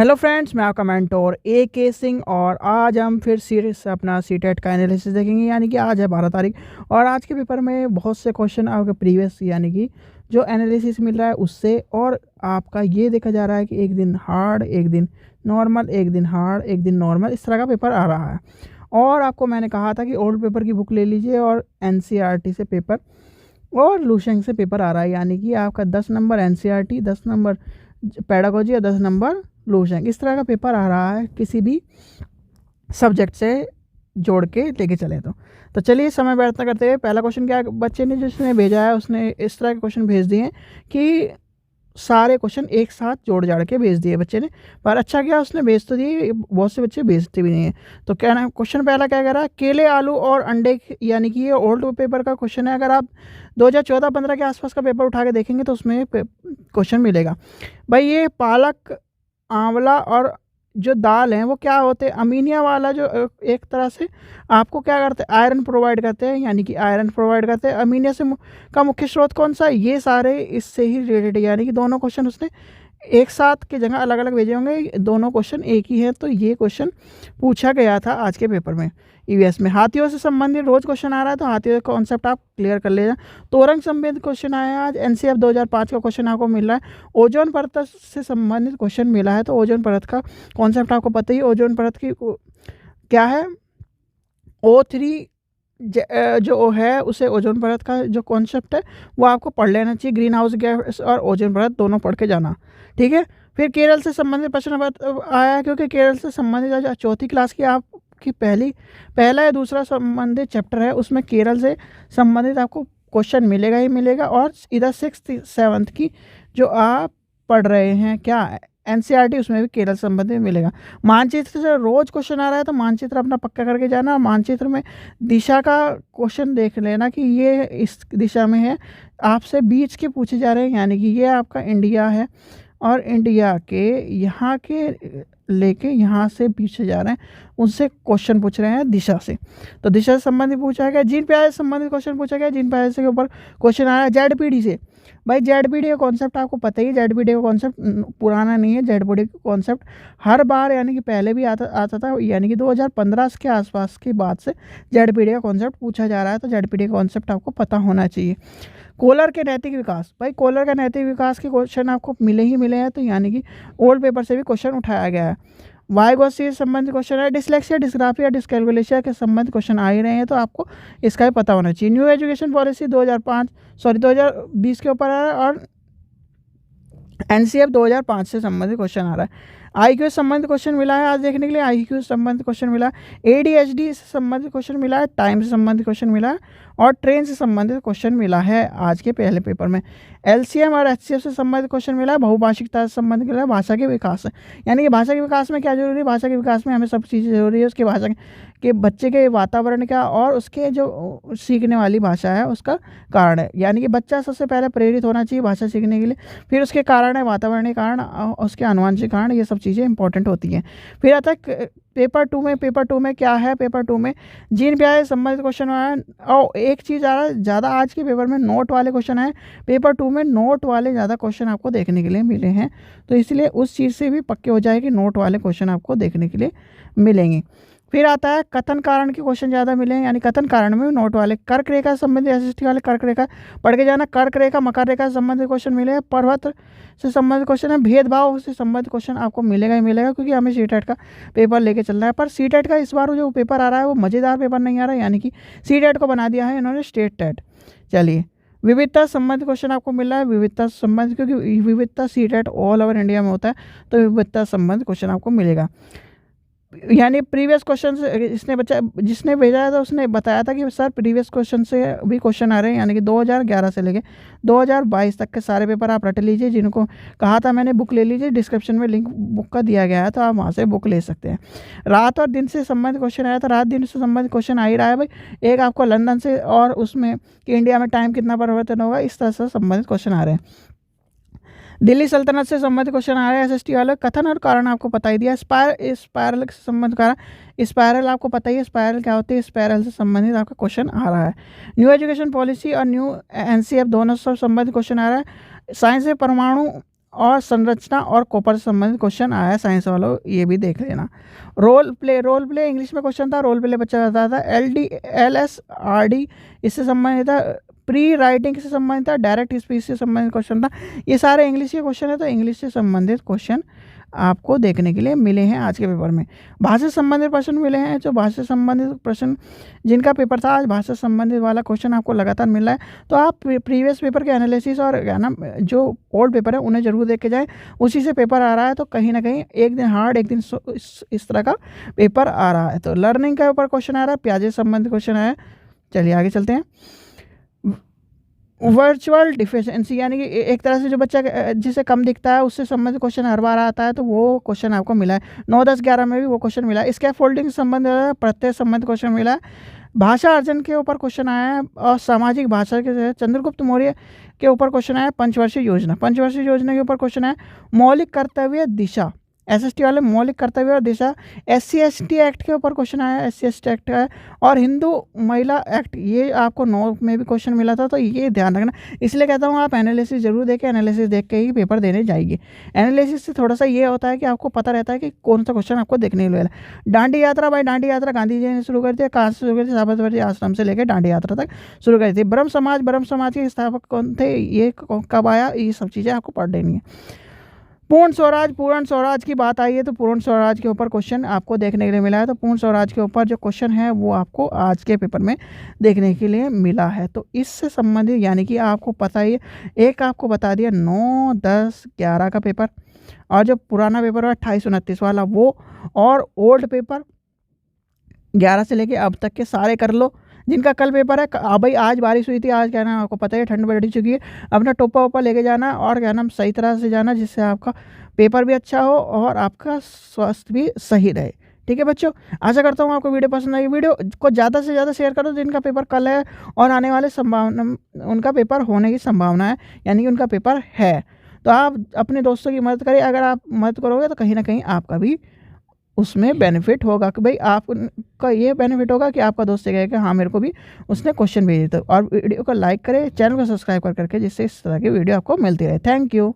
Hello friends, मैं आपका mentor ए के सिंह और आज हम फिर सीरीज से अपना सीटेट का एनालिसिस देखेंगे। यानी कि आज है 12 तारीख और आज के पेपर में बहुत से क्वेश्चन आपके प्रीवियस यानी कि जो एनालिसिस मिल रहा है उससे, और आपका ये देखा जा रहा है कि एक दिन हार्ड, एक दिन नॉर्मल, एक दिन हार्ड, एक दिन नॉर्मल, इस तरह का पेपर आ रहा है। और आपको मैंने कहा था कि ओल्ड पेपर की बुक ले लीजिए और एनसीईआरटी से पेपर और लूसेंट से पेपर आ रहा है। यानी कि आपका 10 नंबर एनसीईआरटी, 10 नंबर पेडागोजी और 10 नंबर लूसेंट, इस तरह का पेपर आ रहा है किसी भी सब्जेक्ट से जोड़ के लेके चले। तो चलिए समय व्यर्थ न करते हुए पहला क्वेश्चन क्या बच्चे ने जिसने भेजा है उसने इस तरह के क्वेश्चन भेज दिए हैं कि सारे क्वेश्चन एक साथ जोड़ जाड़ के भेज दिए बच्चे ने। पर अच्छा क्या उसने भेज तो दिए, बहुत से बच्चे भेजते भी नहीं हैं। तो क्या ना, क्वेश्चन पहला क्या कह रहा है, केले, आलू और अंडे, यानी कि ये ओल्ड पेपर का क्वेश्चन है। अगर आप 2014-15 के आसपास का पेपर उठा के देखेंगे तो उसमें क्वेश्चन मिलेगा। भाई ये पालक, आंवला और जो दाल हैं वो क्या होते हैं, अमीनिया वाला जो एक तरह से आपको क्या करते हैं, आयरन प्रोवाइड करते हैं। यानी कि आयरन प्रोवाइड करते हैं। अमीनिया से का मुख्य स्रोत कौन सा है, ये सारे इससे ही रिलेटेड। यानी कि दोनों क्वेश्चन उसने एक साथ की जगह अलग अलग भेजे होंगे, दोनों क्वेश्चन एक ही है। तो ये क्वेश्चन पूछा गया था आज के पेपर में ईवीएस में। हाथियों से संबंधित रोज क्वेश्चन आ रहा है तो हाथियों का कॉन्सेप्ट आप क्लियर कर लीजिए। तोरंग संबंधित क्वेश्चन आया है आज, एनसीएफ 2005 का क्वेश्चन आपको मिल रहा है। ओजोन परत से संबंधित क्वेश्चन मिला है तो ओजोन परत का कॉन्सेप्ट आपको पता ही। ओजोन परत की क्या है, O3 जो है उसे ओजोन परत का जो कॉन्सेप्ट है वो आपको पढ़ लेना चाहिए। ग्रीन हाउस गैस और ओजोन परत दोनों पढ़ के जाना, ठीक है। फिर केरल से संबंधित प्रश्न आया है, क्योंकि केरल से संबंधित चौथी क्लास की आपकी पहला या दूसरा संबंधित चैप्टर है, उसमें केरल से संबंधित आपको क्वेश्चन मिलेगा ही मिलेगा। और इधर 6th-7th की जो आप पढ़ रहे हैं क्या एनसीईआरटी, उसमें भी केरल संबंधित मिलेगा। मानचित्र से रोज क्वेश्चन आ रहा है तो मानचित्र अपना पक्का करके जाना। मानचित्र में दिशा का क्वेश्चन देख लेना कि ये इस दिशा में है, आपसे बीच के पूछे जा रहे हैं। यानी कि ये आपका इंडिया है और इंडिया के यहाँ के लेके यहाँ से पीछे जा रहे हैं, उनसे क्वेश्चन पूछ रहे हैं दिशा से। तो दिशा से संबंधित पूछा गया। जीन प्याजे से संबंधित क्वेश्चन पूछा गया। जीन प्याजे के ऊपर क्वेश्चन आया जेडपीडी से। भाई जेडपीडी का कॉन्सेप्ट आपको पता ही, जेडपीडी का कॉन्सेप्ट पुराना नहीं है। जेडपीडी का कॉन्सेप्ट हर बार यानी कि पहले भी आता था, यानी कि 2015 के आसपास के बाद से जेडपीडी का कॉन्सेप्ट पूछा जा रहा है। तो जेडपीडी का कॉन्सेप्ट आपको पता होना चाहिए। कोलर के नैतिक विकास, भाई कोलर का नैतिक विकास के क्वेश्चन आपको मिले ही मिले हैं, तो यानी कि ओल्ड पेपर से भी क्वेश्चन उठाया गया है। वाइगोस से संबंधित क्वेश्चन है। डिसलेक्सिया, डिस्ग्राफिया, डिसकैलकुलेशिया के संबंधित क्वेश्चन आ ही रहे हैं तो आपको इसका भी पता होना चाहिए। न्यू एजुकेशन पॉलिसी 2020 के ऊपर आ रहा है और एनसीएफ 2005 से संबंधित क्वेश्चन आ रहा है। आईक्यू से संबंधित क्वेश्चन मिला है आज देखने के लिए। आईक्यू से संबंधित क्वेश्चन मिला है। एडीएचडी से संबंधित क्वेश्चन मिला है। टाइम से संबंधित क्वेश्चन मिला है और ट्रेन से संबंधित क्वेश्चन मिला है आज के पहले पेपर में। एलसीएम और एचसीएफ से संबंधित क्वेश्चन मिला है। बहुभाषिकता से संबंधित मिला है। भाषा के विकास, यानी कि भाषा के विकास में क्या जरूरी है, भाषा के विकास में हमें सब चीज़ें जरूरी है। उसके भाषा के बच्चे के वातावरण क्या और उसके जो सीखने वाली भाषा है उसका कारण है। यानी कि बच्चा सबसे पहले प्रेरित होना चाहिए भाषा सीखने के लिए, फिर उसके कारण है वातावरणीय कारण, उसके अनुवांशिक कारण, ये सब चीज़ें इंपॉर्टेंट होती हैं। फिर आता है पेपर टू में क्या है, पेपर 2 में जीन प्याजे संबंधित क्वेश्चन आया। और एक चीज़ आ रहा है ज़्यादा आज के पेपर में, नोट वाले क्वेश्चन आए। पेपर 2 में नोट वाले ज़्यादा क्वेश्चन आपको देखने के लिए मिले हैं, तो इसलिए उस चीज़ से भी पक्के हो जाए कि नोट वाले क्वेश्चन आपको देखने के लिए मिलेंगे। फिर आता है कथन कारण के क्वेश्चन ज़्यादा मिले हैं, यानी कथन कारण में नोट वाले। कर्क रेखा संबंधित एसएसटी वाले कर्क रेखा पढ़ के जाना। कर्क रेखा, मकर रेखा से संबंधित क्वेश्चन मिले हैं। पर्वत से संबंधित क्वेश्चन है। भेदभाव से संबंधित क्वेश्चन आपको मिलेगा ही मिलेगा, क्योंकि हमें सीटेट का पेपर लेके चलना है। पर सीटेट का इस बार जो पेपर आ रहा है वो मज़ेदार पेपर नहीं आ रहा है, यानी कि सीटेट को बना दिया है इन्होंने स्टेट टेट। चलिए, विविधता संबंधित क्वेश्चन आपको मिल रहा है। विविधता संबंधित, क्योंकि विविधता सीटेट ऑल ओवर इंडिया में होता है, तो विविधता संबंधित क्वेश्चन आपको मिलेगा। यानी प्रीवियस क्वेश्चन से जिसने भेजा था उसने बताया था कि सर प्रीवियस क्वेश्चन से भी क्वेश्चन आ रहे हैं, यानी कि 2011 से लेके 2022 तक के सारे पेपर आप रट लीजिए। जिनको कहा था मैंने बुक ले लीजिए, डिस्क्रिप्शन में लिंक बुक का दिया गया है, तो आप वहाँ से बुक ले सकते हैं। रात और दिन से संबंधित क्वेश्चन आया था। रात दिन से संबंधित क्वेश्चन आ ही रहा है भाई। एक आपको लंदन से और उसमें कि इंडिया में टाइम कितना परिवर्तन होगा, इस तरह से संबंधित क्वेश्चन आ रहे हैं। दिल्ली सल्तनत से संबंधित क्वेश्चन आ रहा है एसएसटी वाला। कथन और कारण आपको पता ही दिया। स्पायरल से संबंधित कारण, स्पायरल आपको पता ही है स्पायरल क्या होती है। स्पायरल से संबंधित आपका क्वेश्चन आ रहा है। न्यू एजुकेशन पॉलिसी और न्यू एनसीएफ दोनों से संबंधित क्वेश्चन आ रहा है। साइंस में परमाणु और संरचना और कॉपर से संबंधित क्वेश्चन आया साइंस वालों, ये भी देख लेना। रोल प्ले इंग्लिश में क्वेश्चन था, रोल प्ले बच्चा बताता था। LSRD इससे संबंधित था। प्री राइटिंग से संबंधित था। डायरेक्ट स्पीच से संबंधित क्वेश्चन था। ये सारे इंग्लिश के क्वेश्चन है, तो इंग्लिश से संबंधित क्वेश्चन आपको देखने के लिए मिले हैं आज के पेपर में। भाषा से संबंधित प्रश्न मिले हैं, जो भाषा से संबंधित प्रश्न जिनका पेपर था, आज भाषा से संबंधित वाला क्वेश्चन आपको लगातार मिल रहा है। तो आप प्रीवियस पेपर के एनालिसिस और क्या नाम जो ओल्ड पेपर है उन्हें जरूर देख के जाएँ, उसी से पेपर आ रहा है। तो कहीं ना कहीं एक दिन हार्ड एक दिन इस तरह का पेपर आ रहा है। तो लर्निंग का ऊपर क्वेश्चन आ रहा है, प्याजे से संबंधित क्वेश्चन आया। चलिए आगे चलते हैं। वर्चुअल डिफिशिएंसी यानी कि एक तरह से जो बच्चा जिसे कम दिखता है उससे संबंधित क्वेश्चन हर बार आता है, तो वो क्वेश्चन आपको मिला है। 9, 10, 11 में भी वो क्वेश्चन मिला है। स्कैफ फोल्डिंग से संबंधित प्रत्यय संबंधित क्वेश्चन मिला है। भाषा अर्जन के ऊपर क्वेश्चन आया है और सामाजिक भाषा के चंद्रगुप्त मौर्य के ऊपर क्वेश्चन आया। पंचवर्षीय योजना के ऊपर क्वेश्चन आया। मौलिक कर्तव्य दिशा, SST वाले मौलिक कर्तव्य और दिशा। SC/ST एक्ट के ऊपर क्वेश्चन आया, SC/ST एक्ट है। और हिंदू महिला एक्ट, ये आपको 9 में भी क्वेश्चन मिला था, तो ये ध्यान रखना। इसलिए कहता हूँ आप एनालिसिस जरूर देखें, एनालिसिस देख के ही पेपर देने जाइए। एनालिसिस से थोड़ा सा ये होता है कि आपको पता रहता है कि कौन सा क्वेश्चन आपको देखने को मिला। दांडी यात्रा, भाई दांडी यात्रा गांधी जी ने शुरू कर दिया। कहाँ से शुरू कर दी? साबरमती आश्रम से लेकर दांडी यात्रा तक शुरू करी थी। ब्रह्म समाज के स्थापक कौन थे, ये कब आया, ये सब चीज़ें आपको पढ़ लेनी है। पूर्ण स्वराज की बात आई है, तो पूर्ण स्वराज के ऊपर क्वेश्चन आपको देखने के लिए मिला है। तो पूर्ण स्वराज के ऊपर जो क्वेश्चन है वो आपको आज के पेपर में देखने के लिए मिला है। तो इससे संबंधित यानी कि आपको पता ही है, एक आपको बता दिया 9, 10, 11 का पेपर, और जो पुराना पेपर है 28-29 वाला वो, और ओल्ड पेपर 11 से लेके अब तक के सारे कर लो। जिनका कल पेपर है, भाई आज बारिश हुई थी, आज क्या नाम आपको पता है ठंड बढ़ चुकी है, अपना टोपा वोपा लेके जाना और क्या नाम सही तरह से जाना, जिससे आपका पेपर भी अच्छा हो और आपका स्वास्थ्य भी सही रहे। ठीक है बच्चों, आशा करता हूँ आपको वीडियो पसंद आई। वीडियो को ज़्यादा से ज़्यादा शेयर करो, जिनका पेपर कल है और आने वाले संभावना उनका पेपर होने की संभावना है, यानी कि उनका पेपर है। तो आप अपने दोस्तों की मदद करें, अगर आप मदद करोगे तो कहीं ना कहीं आपका भी उसमें बेनिफिट होगा कि भाई आपका ये बेनिफिट होगा कि आपका दोस्त कहेगा कि हाँ मेरे को भी उसने क्वेश्चन भेजे थे। और वीडियो को लाइक करें, चैनल को सब्सक्राइब कर करके, जिससे इस तरह की वीडियो आपको मिलती रहे। Thank you.